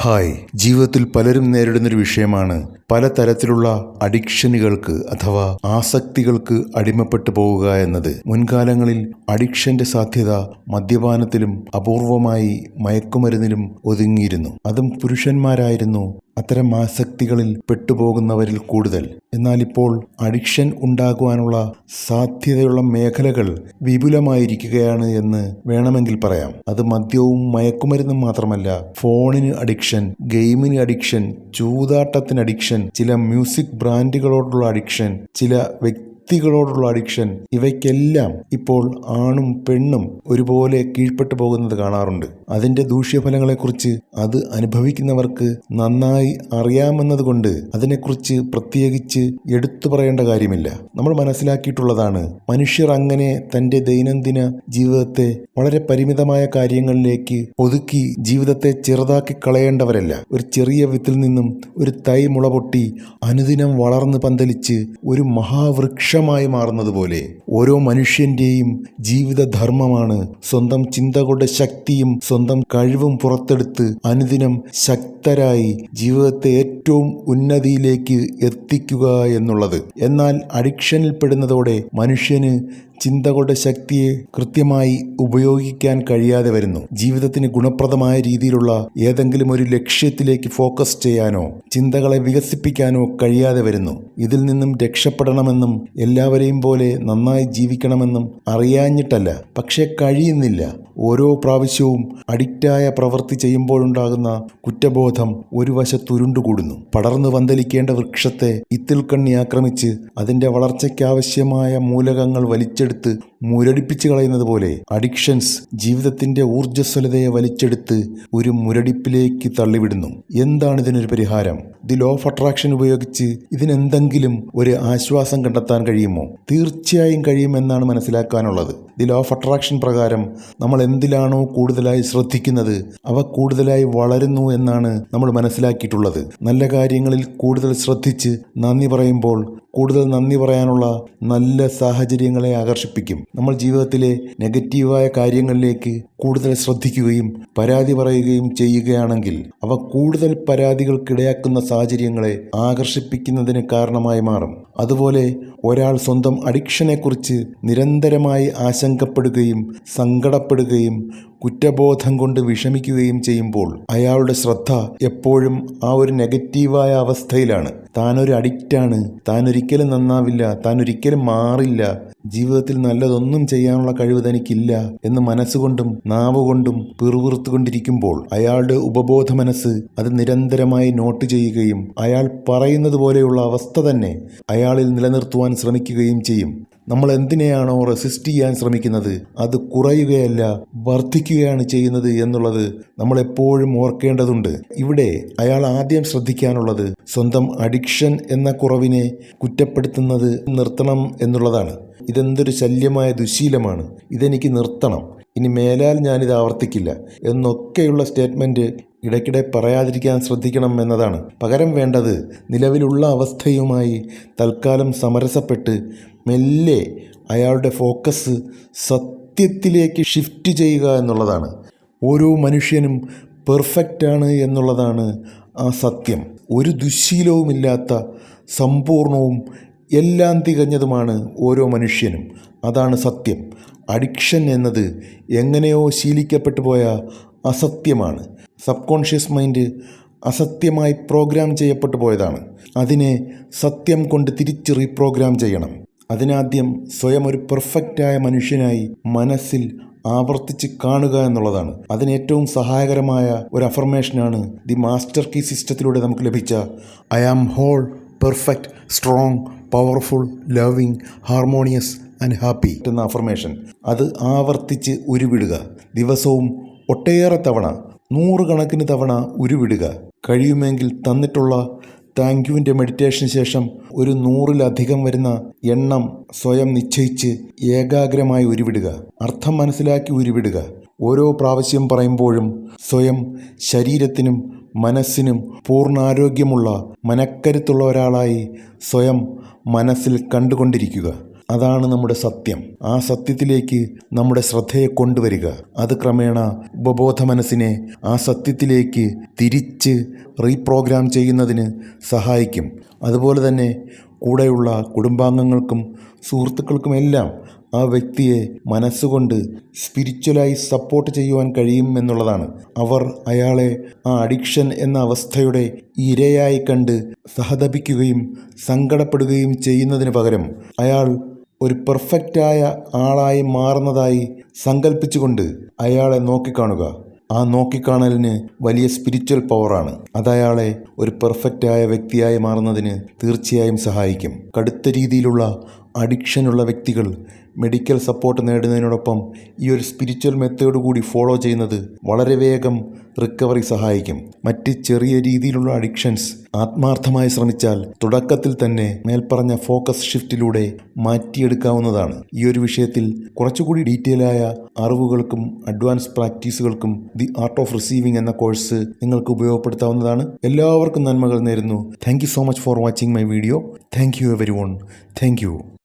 Hi, ജീവിതത്തിൽ പലരും നേരിടുന്നൊരു വിഷയമാണ് പലതരത്തിലുള്ള അഡിക്ഷനുകൾക്ക് അഥവാ ആസക്തികൾക്ക് അടിമപ്പെട്ടു പോവുക എന്നത്. മുൻകാലങ്ങളിൽ അഡിക്ഷന്റെ സാധ്യത മദ്യപാനത്തിലും അപൂർവമായി മയക്കുമരുന്നിലും ഒതുങ്ങിയിരുന്നു. അതും പുരുഷന്മാരായിരുന്നു അത്തരം ആസക്തികളിൽ പെട്ടുപോകുന്നവരിൽ കൂടുതൽ. എന്നാൽ ഇപ്പോൾ അഡിക്ഷൻ ഉണ്ടാകുവാനുള്ള സാധ്യതയുള്ള മേഖലകൾ വിപുലമായിരിക്കുകയാണ് എന്ന് വേണമെങ്കിൽ പറയാം. അത് മദ്യവും മയക്കുമരുന്നും മാത്രമല്ല, ഫോണിന് അഡിക്ഷൻ, ഗെയിമിന് അഡിക്ഷൻ, ചൂതാട്ടത്തിന് അഡിക്ഷൻ, ചില മ്യൂസിക് ബ്രാൻഡുകളോടുള്ള അഡിക്ഷൻ, ചില വ്യക്തികളോടുള്ള അഡിക്ഷൻ, ഇവയ്ക്കെല്ലാം ഇപ്പോൾ ആണും പെണ്ണും ഒരുപോലെ കീഴ്പ്പെട്ടു പോകുന്നത് കാണാറുണ്ട്. അതിന്റെ ദൂഷ്യഫലങ്ങളെക്കുറിച്ച് അത് അനുഭവിക്കുന്നവർക്ക് നന്നായി അറിയാമെന്നതുകൊണ്ട് അതിനെക്കുറിച്ച് പ്രത്യേകിച്ച് എടുത്തു പറയേണ്ട കാര്യമില്ല. നമ്മൾ മനസ്സിലാക്കിയിട്ടുള്ളതാണ്, മനുഷ്യർ അങ്ങനെ തന്റെ ദൈനംദിന ജീവിതത്തെ വളരെ പരിമിതമായ കാര്യങ്ങളിലേക്ക് ഒതുക്കി ജീവിതത്തെ ചെറുതാക്കി കളയേണ്ടവരല്ല. ഒരു ചെറിയ വിത്തിൽ നിന്നും ഒരു തൈ മുളപൊട്ടി അനുദിനം വളർന്ന് പന്തലിച്ച് ഒരു മഹാവൃക്ഷമായി മാറുന്നത് പോലെ ഓരോ മനുഷ്യന്റെയും ജീവിതധർമ്മമാണ് സ്വന്തം ചിന്തകളുടെ ശക്തിയും സ്വന്തം കഴിവും പുറത്തെടുത്ത് അനുദിനം ശക്തരായി ജീവിതത്തെ ഏറ്റവും ഉന്നതിയിലേക്ക് എത്തിക്കുക എന്നുള്ളത്. എന്നാൽ അഡിക്ഷനിൽ പെടുന്നതോടെ മനുഷ്യന് ചിന്തകളുടെ ശക്തിയെ കൃത്യമായി ഉപയോഗിക്കാൻ കഴിയാതെ വരുന്നു. ജീവിതത്തിന് ഗുണപ്രദമായ രീതിയിലുള്ള ഏതെങ്കിലും ഒരു ലക്ഷ്യത്തിലേക്ക് ഫോക്കസ് ചെയ്യാനോ ചിന്തകളെ വികസിപ്പിക്കാനോ കഴിയാതെ വരുന്നു. ഇതിൽ നിന്നും രക്ഷപ്പെടണമെന്നും എല്ലാവരെയും പോലെ നന്നായി ജീവിക്കണമെന്നും അറിയാഞ്ഞിട്ടല്ല, പക്ഷെ കഴിയുന്നില്ല. ഓരോ പ്രാവശ്യവും അഡിക്റ്റായ പ്രവൃത്തി ചെയ്യുമ്പോഴുണ്ടാകുന്ന കുറ്റബോധം ഒരു വശത്തുരുണ്ടുകൂടുന്നു. പടർന്നു പന്തലിക്കേണ്ട വൃക്ഷത്തെ ഇത്തിൽക്കണ്ണി ആക്രമിച്ച് അതിന്റെ വളർച്ചയ്ക്കാവശ്യമായ മൂലകങ്ങൾ വലിച്ചെടുത്ത് മുരടിപ്പിച്ചു കളയുന്നത് പോലെ അഡിക്ഷൻസ് ജീവിതത്തിന്റെ ഊർജ്ജസ്വലതയെ വലിച്ചെടുത്ത് ഒരു മുരടിപ്പിലേക്ക് തള്ളിവിടുന്നു. എന്താണ് ഇതിനൊരു പരിഹാരം? ദി ലോ ഓഫ് അട്രാക്ഷൻ ഉപയോഗിച്ച് ഇതിനെന്തെങ്കിലും ഒരു ആശ്വാസം കണ്ടെത്താൻ കഴിയുമോ? തീർച്ചയായും കഴിയുമെന്നാണ് മനസ്സിലാക്കാനുള്ളത്. ദി ലോ ഓഫ് അട്രാക്ഷൻ പ്രകാരം നമ്മൾ എന്തിലാണോ കൂടുതലായി ശ്രദ്ധിക്കുന്നത് അവ കൂടുതലായി വളരുന്നു എന്നാണ് നമ്മൾ മനസ്സിലാക്കിയിട്ടുള്ളത്. നല്ല കാര്യങ്ങളിൽ കൂടുതൽ ശ്രദ്ധിച്ച് നന്ദി പറയുമ്പോൾ കൂടുതൽ നന്ദി പറയാനുള്ള നല്ല സാഹചര്യങ്ങളെ ആകർഷിപ്പിക്കും. നമ്മൾ ജീവിതത്തിലെ നെഗറ്റീവായ കാര്യങ്ങളിലേക്ക് കൂടുതൽ ശ്രദ്ധിക്കുകയും പരാതി പറയുകയും ചെയ്യുകയാണെങ്കിൽ അവ കൂടുതൽ പരാതികൾക്കിടയാക്കുന്ന സാഹചര്യങ്ങളെ ആകർഷിപ്പിക്കുന്നതിന് കാരണമായി മാറും. അതുപോലെ ഒരാൾ സ്വന്തം അഡിക്ഷനെക്കുറിച്ച് നിരന്തരമായി ആശങ്കപ്പെടുകയും സങ്കടപ്പെടുകയും കുറ്റബോധം കൊണ്ട് വിഷമിക്കുകയും ചെയ്യുമ്പോൾ അയാളുടെ ശ്രദ്ധ എപ്പോഴും ആ ഒരു നെഗറ്റീവായ അവസ്ഥയിലാണ്. താനൊരു അഡിക്റ്റാണ്, താൻ ഒരിക്കലും നന്നാവില്ല, താൻ ഒരിക്കലും മാറില്ല, ജീവിതത്തിൽ നല്ലതൊന്നും ചെയ്യാനുള്ള കഴിവ് തനിക്കില്ല എന്ന് മനസ്സുകൊണ്ടും നാവുകൊണ്ടും പിറുപിറുത്തുകൊണ്ടിരിക്കുമ്പോൾ അയാളുടെ ഉപബോധ മനസ്സ് അത് നിരന്തരമായി നോട്ട് ചെയ്യുകയും അയാൾ പറയുന്നത് പോലെയുള്ള അവസ്ഥ തന്നെ അയാളിൽ നിലനിർത്തുവാൻ ശ്രമിക്കുകയും ചെയ്യും. നമ്മൾ എന്തിനെയാണോ റെസിസ്റ്റ് ചെയ്യാൻ ശ്രമിക്കുന്നത് അത് കുറയുകയല്ല വർദ്ധിക്കുകയാണ് ചെയ്യുന്നത് എന്നുള്ളത് നമ്മൾ എപ്പോഴും ഓർക്കേണ്ടതുണ്ട്. ഇവിടെ അയാൾ ആദ്യം ശ്രദ്ധിക്കാനുള്ളത് സ്വന്തം അഡിക്ഷൻ എന്ന കുറവിനെ കുറ്റപ്പെടുത്തുന്നത് നിർത്തണം എന്നുള്ളതാണ്. ഇതെന്തൊരു ശല്യമായ ദുശീലമാണ്, ഇതെനിക്ക് നിർത്തണം, ഇനി മേലാൽ ഞാനിത് ആവർത്തിക്കില്ല എന്നൊക്കെയുള്ള സ്റ്റേറ്റ്മെൻറ്റ് ഇടയ്ക്കിടെ പറയാതിരിക്കാൻ ശ്രദ്ധിക്കണം എന്നതാണ്. പകരം വേണ്ടത് നിലവിലുള്ള അവസ്ഥയുമായി തൽക്കാലം സമരസപ്പെട്ട് മെല്ലെ അയാളുടെ ഫോക്കസ് സത്യത്തിലേക്ക് ഷിഫ്റ്റ് ചെയ്യുക എന്നുള്ളതാണ്. ഓരോ മനുഷ്യനും പെർഫെക്റ്റാണ് എന്നുള്ളതാണ് ആ സത്യം. ഒരു ദുശ്ശീലവുമില്ലാത്ത സമ്പൂർണവും എല്ലാം തികഞ്ഞതുമാണ് ഓരോ മനുഷ്യനും. അതാണ് സത്യം. അഡിക്ഷൻ എന്നത് എങ്ങനെയോ ശീലിക്കപ്പെട്ടു പോയ അസത്യമാണ്. സബ് കോൺഷ്യസ് മൈൻഡ് അസത്യമായി പ്രോഗ്രാം ചെയ്യപ്പെട്ടു പോയതാണ്. അതിനെ സത്യം കൊണ്ട് തിരിച്ച് റീപ്രോഗ്രാം ചെയ്യണം. അതിനാദ്യം സ്വയം ഒരു പെർഫെക്റ്റായ മനുഷ്യനായി മനസ്സിൽ ആവർത്തിച്ച് കാണുക എന്നുള്ളതാണ്. അതിന് ഏറ്റവും സഹായകരമായ ഒരു അഫർമേഷനാണ് ദി മാസ്റ്റർ കീ സിസ്റ്റത്തിലൂടെ നമുക്ക് ലഭിച്ച I arm hole, perfect, strong, powerful, loving, harmonious and happy എന്ന അഫർമേഷൻ. അത് ആവർത്തിച്ച് ഉരുവിടുക. ദിവസവും ഒട്ടേറെ തവണ, 100 കണക്കിന് തവണ ഉരുവിടുക. കഴിയുമെങ്കിൽ തന്നിട്ടുള്ള താങ്ക് യുവിൻ്റെ മെഡിറ്റേഷന് ശേഷം ഒരു 100-ലധികം വരുന്ന എണ്ണം സ്വയം നിശ്ചയിച്ച് ഏകാഗ്രമായി ഉരുവിടുക. അർത്ഥം മനസ്സിലാക്കി ഉരുവിടുക. ഓരോ പ്രാവശ്യം പറയുമ്പോഴും സ്വയം ശരീരത്തിനും മനസ്സിനും പൂർണ്ണാരോഗ്യമുള്ള മനക്കരുത്തുള്ള ഒരാളായി സ്വയം മനസ്സിൽ കണ്ടുകൊണ്ടിരിക്കുക. അതാണ് നമ്മുടെ സത്യം. ആ സത്യത്തിലേക്ക് നമ്മുടെ ശ്രദ്ധയെ കൊണ്ടുവരിക. അത് ക്രമേണ ഉപബോധ മനസ്സിനെ ആ സത്യത്തിലേക്ക് തിരിച്ച് റീപ്രോഗ്രാം ചെയ്യുന്നതിന് സഹായിക്കും. അതുപോലെ തന്നെ കൂടെയുള്ള കുടുംബാംഗങ്ങൾക്കും സുഹൃത്തുക്കൾക്കുമെല്ലാം ആ വ്യക്തിയെ മനസ്സുകൊണ്ട് സ്പിരിച്വലായി സപ്പോർട്ട് ചെയ്യുവാൻ കഴിയും എന്നുള്ളതാണ്. അവർ അയാളെ ആ അഡിക്ഷൻ എന്ന അവസ്ഥയുടെ ഇരയായി കണ്ട് സഹതപിക്കുകയും സങ്കടപ്പെടുകയും ചെയ്യുന്നതിന് പകരം അയാൾ ഒരു പെർഫെക്റ്റായ ആളായി മാറുന്നതായി സങ്കല്പിച്ചുകൊണ്ട് അയാളെ നോക്കിക്കാണുക. ആ നോക്കിക്കാണലിന് വലിയ സ്പിരിച്വൽ പവറാണ്. അതയാളെ ഒരു പെർഫെക്റ്റായ വ്യക്തിയായി മാറുന്നതിന് തീർച്ചയായും സഹായിക്കും. കടുത്ത രീതിയിലുള്ള അഡിക്ഷനുള്ള വ്യക്തികൾ മെഡിക്കൽ സപ്പോർട്ട് നേടുന്നതിനോടൊപ്പം ഈ ഒരു സ്പിരിച്വൽ മെത്തേഡ് കൂടി ഫോളോ ചെയ്യുന്നത് വളരെ വേഗം റിക്കവറി സഹായിക്കും. മറ്റ് ചെറിയ രീതിയിലുള്ള അഡിക്ഷൻസ് ആത്മാർത്ഥമായി ശ്രമിച്ചാൽ തുടക്കത്തിൽ തന്നെ മേൽപ്പറഞ്ഞ ഫോക്കസ് ഷിഫ്റ്റിലൂടെ മാറ്റിയെടുക്കാവുന്നതാണ്. ഈ ഒരു വിഷയത്തിൽ കുറച്ചുകൂടി ഡീറ്റെയിൽ ആയ അറിവുകൾക്കും അഡ്വാൻസ് പ്രാക്ടീസുകൾക്കും ദി ആർട്ട് ഓഫ് റിസീവിംഗ് എന്ന കോഴ്സ് നിങ്ങൾക്ക് ഉപയോഗപ്പെടുത്താവുന്നതാണ്. എല്ലാവർക്കും നന്മകൾ നേരുന്നു. Thank you so much for watching my video. Thank you everyone. Thank U.